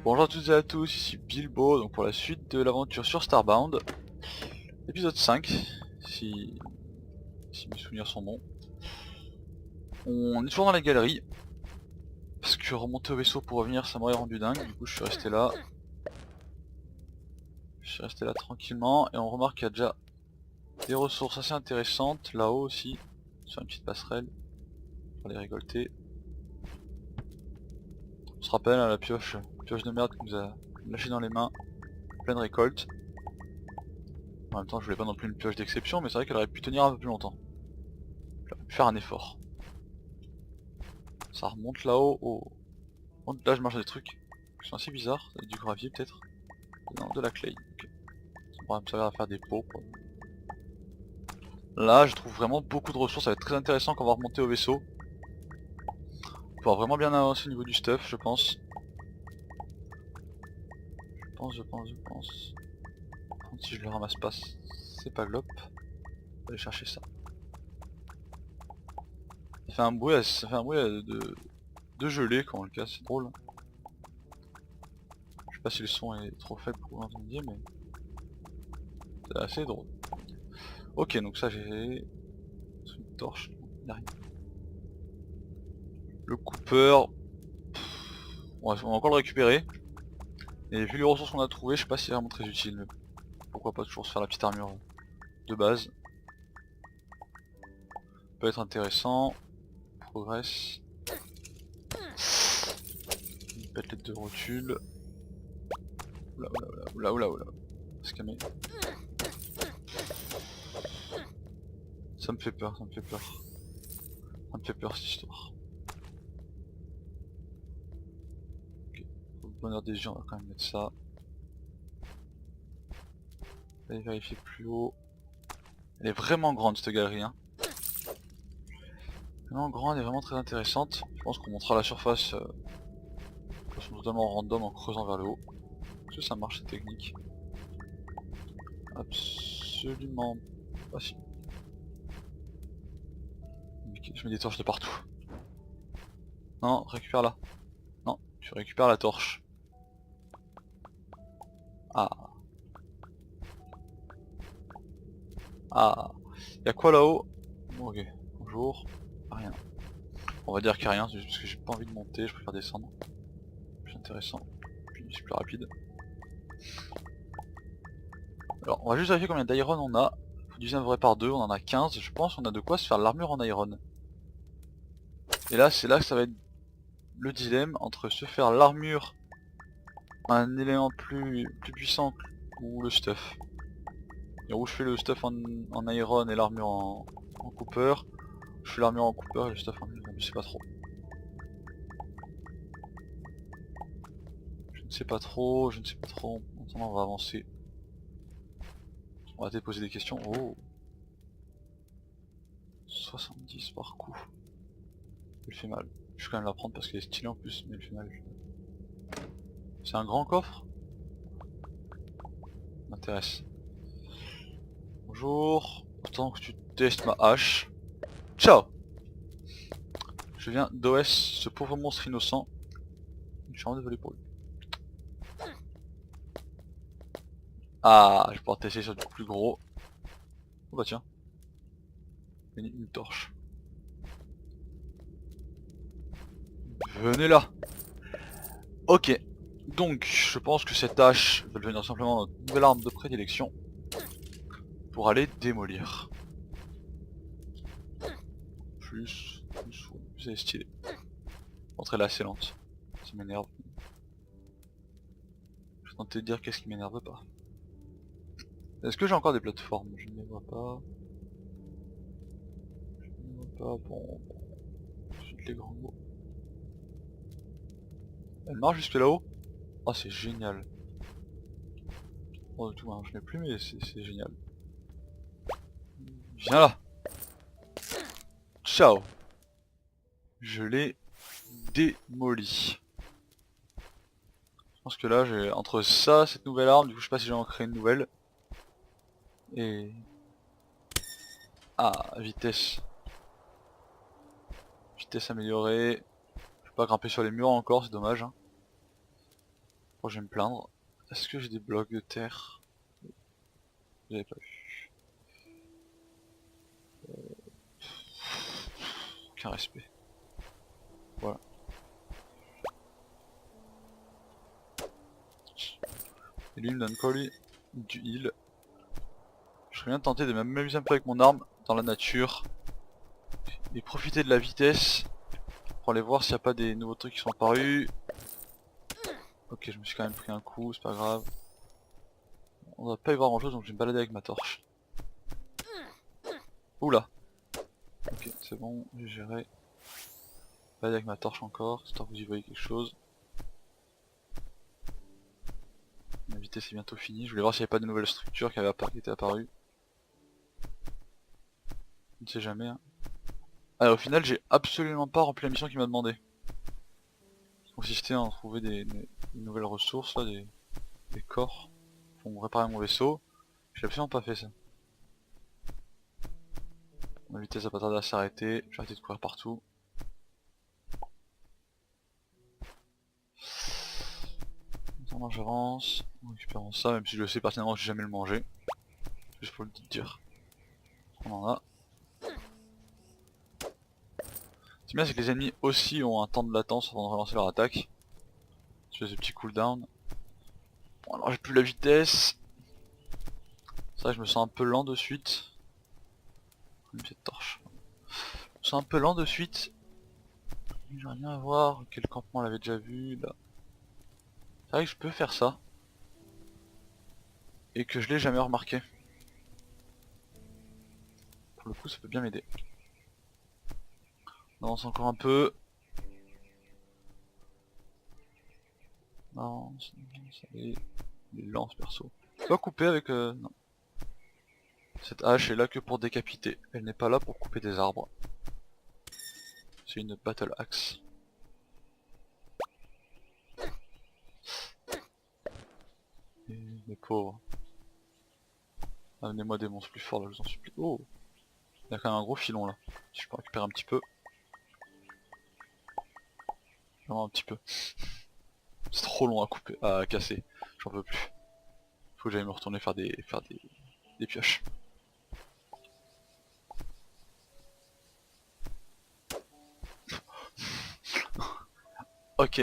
Bonjour à toutes et à tous, ici Bilbo, donc pour la suite de l'aventure sur Starbound, épisode 5, si mes souvenirs sont bons. On est toujours dans la galerie, parce que remonter au vaisseau pour revenir ça m'aurait rendu dingue, du coup je suis resté là. Je suis resté là tranquillement, et on remarque qu'il y a déjà des ressources assez intéressantes, là-haut aussi, sur une petite passerelle, pour les récolter. On se rappelle hein, la pioche de merde qu'on nous a lâché dans les mains, pleine récolte. En même temps je voulais pas non plus une pioche d'exception, mais c'est vrai qu'elle aurait pu tenir un peu plus longtemps. J'aurais pu faire un effort. Ça remonte là-haut. Oh. Là je marche des trucs qui sont assez bizarres. Du gravier peut-être. Non, de la clay. Okay. Ça pourrait me servir à faire des pots. Quoi. Là je trouve vraiment beaucoup de ressources. Ça va être très intéressant quand on va remonter au vaisseau. On pourra vraiment bien avancer au niveau du stuff je pense. Je pense. Par contre, si je le ramasse pas, c'est pas glop. On va aller chercher ça. Ça fait un bruit, de gelée quand on le casse, c'est drôle. Je sais pas si le son est trop faible pour vous l'entendiez, mais c'est assez drôle. Ok, donc ça j'ai une torche, il n'y a rien. Le Cooper, on va encore le récupérer. Et vu les ressources qu'on a trouvées, je sais pas si c'est vraiment très utile, mais pourquoi pas toujours se faire la petite armure de base. Peut être intéressant. Progresse. Une pète de rotule. Oula oula oula oula oula. Se calmer. Ça me fait peur, ça me fait peur. Ça me fait peur cette histoire. Ok. Pour le bonheur des yeux, on va quand même mettre ça. Allez vérifier plus haut. Elle est vraiment grande cette galerie hein. Vraiment grande et vraiment très intéressante. Je pense qu'on montera la surface de façon totalement random en creusant vers le haut. Est-ce que ça marche cette technique? Absolument pas si. Je mets des torches de partout. Non, récupère là. Non, tu récupères la torche. Ah. Ah. Y'a quoi là-haut? Ok, bonjour. Rien. On va dire qu'il n'y a rien, c'est juste parce que j'ai pas envie de monter, je préfère descendre. Plus intéressant. Puis c'est plus rapide. Alors, on va juste vérifier combien d'iron on a. Faut diviser un vrai par 2, on en a 15. Je pense qu'on a de quoi se faire l'armure en iron. Et là, c'est là que ça va être le dilemme entre se faire l'armure, un élément plus puissant ou le stuff. Et où je fais le stuff en iron et l'armure en cooper. Je fais l'armure en cooper et le stuff en iron, je sais pas trop. Je ne sais pas trop. En attendant, on va avancer. On va te poser des questions. Oh, 70 par coup. Elle fait mal. Je vais quand même la prendre parce qu'elle est stylée en plus, mais elle fait mal. C'est un grand coffre? M'intéresse. Bonjour. Autant que tu testes ma hache. Ciao. Je viens d'OS, ce pauvre monstre innocent. Je suis vraiment désolé pour lui. Ah, je vais pouvoir tester sur du plus gros. Oh bah tiens. Une torche. Venez là. Ok. Donc, je pense que cette hache va devenir simplement notre nouvelle arme de prédilection pour aller démolir. Plus elle est stylée. L'entrée là, c'est lente. Ça m'énerve. Je vais tenter de dire qu'est-ce qui m'énerve pas. Est-ce que j'ai encore des plateformes? Je ne les vois pas. Je ne les vois pas. Bon. Ensuite les grands mots. Elle marche jusque là-haut? Oh, c'est génial. Bon, de tout, hein, je n'ai plus, mais c'est génial. Viens là. Ciao. Je l'ai démoli. Je pense que là, j'ai entre ça, cette nouvelle arme, du coup, je sais pas si j'ai en créé une nouvelle. Et... Ah, vitesse. Vitesse améliorée. Je peux pas grimper sur les murs encore, c'est dommage. Hein. crois que je vais me plaindre. Est-ce que j'ai des blocs de terre? J'avais pas vu. Aucun respect. Voilà. Et lui il me donne quoi lui? Du heal. Je serais bien tenté de m'amuser un peu avec mon arme dans la nature. Et profiter de la vitesse pour aller voir s'il n'y a pas des nouveaux trucs qui sont apparus. Ok, je me suis quand même pris un coup, c'est pas grave. On va pas y voir grand chose donc je vais me balader avec ma torche. Oula. Ok, c'est bon, j'ai géré. Balader avec ma torche encore, histoire que vous y voyez quelque chose. Ma vitesse est bientôt finie, je voulais voir s'il n'y avait pas de nouvelles structures qui étaient apparues. Je ne sais jamais. Hein. Ah, au final, j'ai absolument pas rempli la mission qu'il m'a demandé. Qui consistait à trouver des nouvelles ressources, là, des corps pour réparer mon vaisseau. J'ai absolument pas fait ça. Ma vitesse a pas tardé à s'arrêter, j'ai arrêté de courir partout. Attends, j'avance, en récupérant ça, même si je le sais pertinemment que je vais jamais le manger. Juste pour le dire. On en a. Ce qui est bien, c'est que les ennemis aussi ont un temps de latence avant de relancer leur attaque. Je fais des petits cooldowns. Bon, alors j'ai plus la vitesse. C'est vrai que je me sens un peu lent de suite. Une petite torche. Je me sens un peu lent de suite. J'aimerais bien voir quel campement on l'avait déjà vu là. C'est vrai que je peux faire ça. Et que je l'ai jamais remarqué. Pour le coup ça peut bien m'aider. On avance encore un peu. Non, ça y est. Il est lent ce perso. Je peux pas couper avec... non. Cette hache est là que pour décapiter. Elle n'est pas là pour couper des arbres. C'est une battle axe. Et les pauvres. Amenez-moi des monstres plus forts là, je vous en supplie. Oh, il y a quand même un gros filon là. Si je peux récupérer un petit peu. Vraiment un petit peu. C'est trop long à couper, à casser. J'en peux plus. Faut que j'aille me retourner faire des pioches. Ok.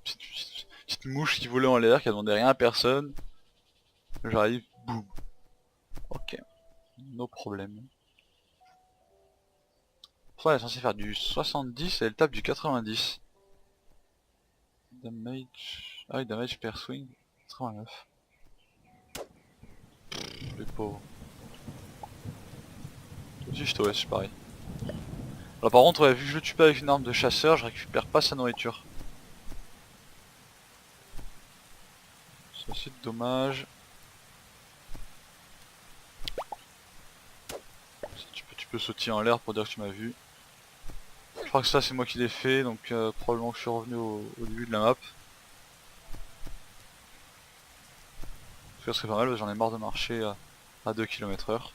Petite mouche qui volait en l'air, qui a demandé rien à personne. J'arrive, boum. Ok. No problème. Pourtant elle est censée faire du 70 et elle tape du 90. Damage... Ah oui, damage per swing. 89. Les pauvres. Juste OS, pareil. Alors par contre, ouais, vu que je le tue pas avec une arme de chasseur, je récupère pas sa nourriture. C'est assez dommage. Tu peux sauter en l'air pour dire que tu m'as vu. Je crois que ça c'est moi qui l'ai fait, donc probablement que je suis revenu au début de la map. Ça serait pas mal, j'en ai marre de marcher à 2 km/h.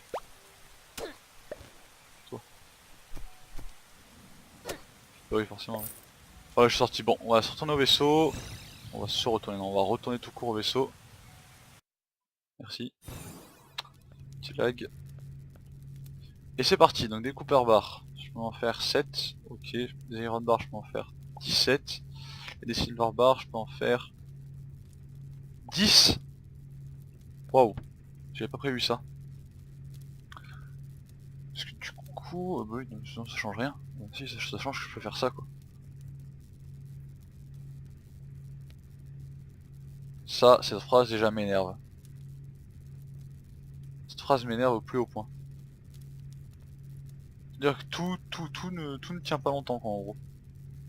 Toi. Oui forcément. Ouais, je suis sorti. Bon, on va se retourner au vaisseau. On va se retourner, non, on va retourner tout court au vaisseau. Merci. Petit lag. Et c'est parti, donc des Cooper Bar. Je peux en faire 7. Ok, des Iron Bar, je peux en faire 17. Et des Silver Bar, je peux en faire 10. Waouh, j'avais pas prévu ça. Parce que du coup, bah oui, non, ça change rien. Si, ça change que je peux faire ça quoi. Ça, cette phrase déjà m'énerve. Cette phrase m'énerve au plus haut point. C'est-à-dire que tout ne tient pas longtemps quoi, en gros.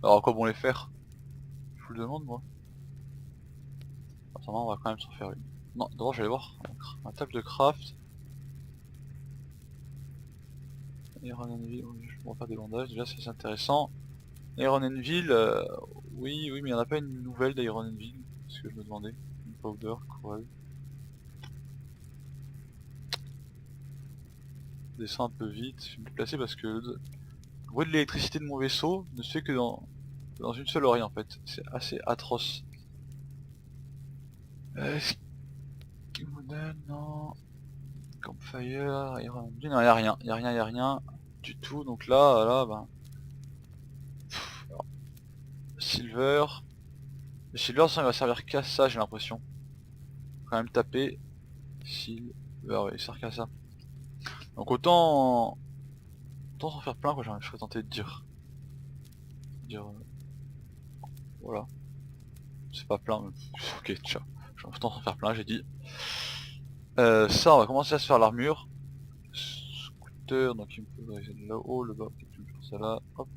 Alors à quoi bon les faire? Je vous le demande moi. Attends, on va quand même s'en faire une. Non, d'abord je vais aller voir. Un table de craft. Iron Anvil, oui, je pourrais faire des bandages, déjà c'est intéressant. Iron Anvil, oui, mais il n'y en a pas une nouvelle d'Iron Anvil, c'est ce que je me demandais. Une powder, courage. Je descends un peu vite, je vais me déplacer parce que le bruit de l'électricité de mon vaisseau ne se fait que dans une seule oreille en fait. C'est assez atroce. Modèle, non. Campfire, Iron... Non, y'a rien, y'a rien du tout. Donc là, ben... alors, Silver... Le Silver, ça il va servir qu'à ça, j'ai l'impression. Faut quand même taper... Silver, ouais, il sert qu'à ça. Donc autant s'en faire plein, quoi, je serais tenté de dire. Voilà. C'est pas plein, mais... Ok, tcha. Autant s'en faire plein, j'ai dit. Ça, on va commencer à se faire l'armure. Scooter, donc il me faudrait là-haut, le bas, tu me faire ça là, hop,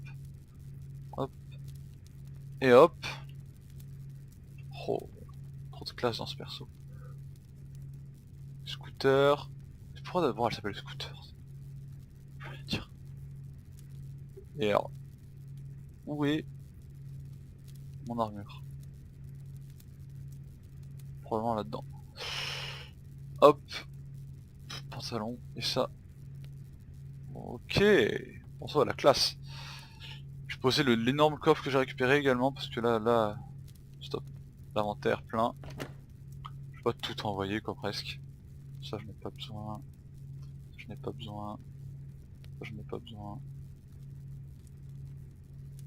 hop, et hop. Oh, trop de classe dans ce perso. Scooter. Pourquoi d'abord elle s'appelle Scooter? Je vais dire. Et alors, où est mon armure? Probablement là-dedans. Hop, pantalon, et ça. Ok, bon ça va, la classe. Je vais poser l'énorme coffre que j'ai récupéré également, parce que là, stop, l'inventaire plein. Je vais pas tout envoyer quoi presque. Ça je n'ai pas besoin. Je n'ai pas besoin. Ça je n'ai pas besoin.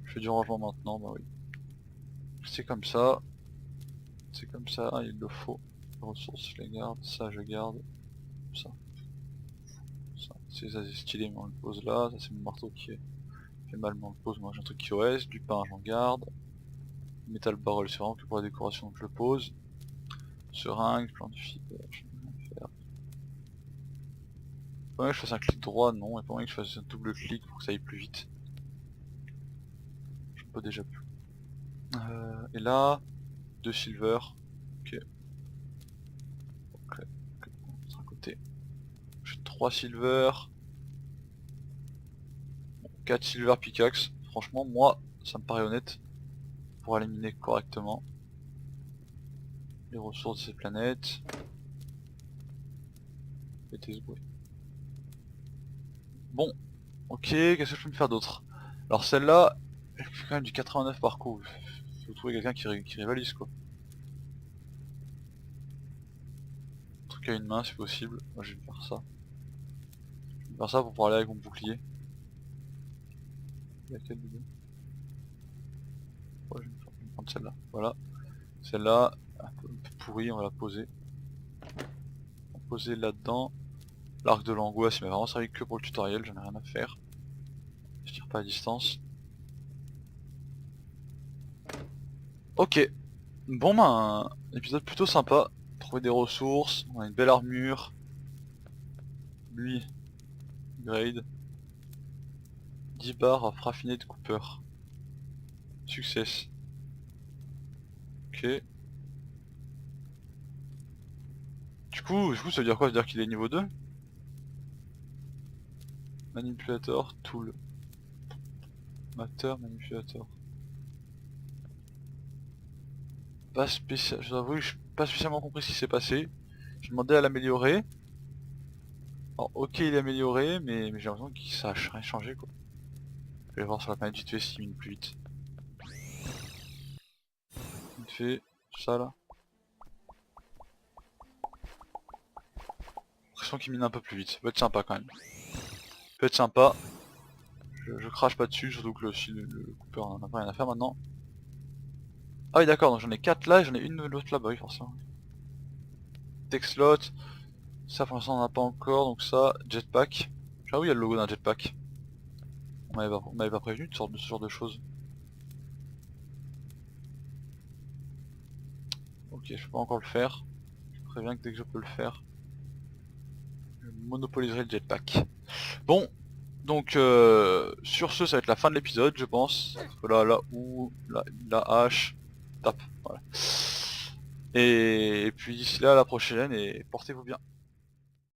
Je fais du rangement maintenant, bah oui. C'est comme ça. C'est comme ça, il le faut. Les ressources je les garde, ça je garde. Ça. C'est ça c'est stylé mais on le pose là. Ça c'est mon marteau qui fait mal mais on le pose. Moi j'ai un truc qui reste. Du pain j'en garde. Metal barrel c'est vraiment que pour la décoration donc je le pose. Seringue, plan du fiber, je vais rien faire. Pas que je fasse un clic droit, non, et pas que je fasse un double clic pour que ça aille plus vite. Je peux déjà plus. Et là, 2 silver. Ok. Ok, c'est un côté. J'ai 3 silver. Bon, 4 silver pickaxe. Franchement, moi, ça me paraît honnête. Pour éliminer correctement les ressources de ces planètes. Et tes bruits. Bon, ok, qu'est-ce que je peux me faire d'autre? Alors celle-là, elle fait quand même du 89 par coup. Faut trouver quelqu'un qui rivalise quoi. Un truc à une main si possible. Moi je vais faire ça. Je vais faire ça pour pouvoir aller avec mon bouclier. Laquelle vidéo? Ouais, je vais prendre celle-là. Voilà. Celle-là, un peu pourrie, on va la poser. On va poser là-dedans. L'arc de l'angoisse, il m'a vraiment servi que pour le tutoriel, j'en ai rien à faire. Je tire pas à distance. Ok. Bon ben, un épisode plutôt sympa. Trouver des ressources, on a une belle armure. Lui, grade. 10 barres à raffiner de Cooper. Success. Ok. Du coup, ça veut dire quoi? Ça veut dire qu'il est niveau 2? Manipulator, tool. Matter, manipulator. Pas spécial. Je dois avouer que je n'ai pas spécialement compris ce qui s'est passé. J'ai demandé à l'améliorer. Alors ok il est amélioré, mais j'ai l'impression que ça a rien changé quoi. Je vais voir sur la planète vite fait s'il mine plus vite. Vite fait, ça là. J'ai l'impression qu'il mine un peu plus vite. Ça peut être sympa quand même. Ça peut être sympa. Je crache pas dessus, surtout que le Cooper en a pas rien à faire maintenant. Ah oui d'accord, donc j'en ai 4 là et j'en ai une l'autre là, bah oui forcément. Tech slot, ça pour l'instant on en a pas encore, donc ça, jetpack. Ah oui il y a le logo d'un jetpack. On m'avait pas prévenu de ce genre de choses. Ok, je peux pas encore le faire. Je préviens que dès que je peux le faire, je monopoliserai le jetpack. Bon, donc sur ce, ça va être la fin de l'épisode, je pense. Voilà, là où la hache tape. Voilà. Et puis d'ici là, à la prochaine et portez-vous bien.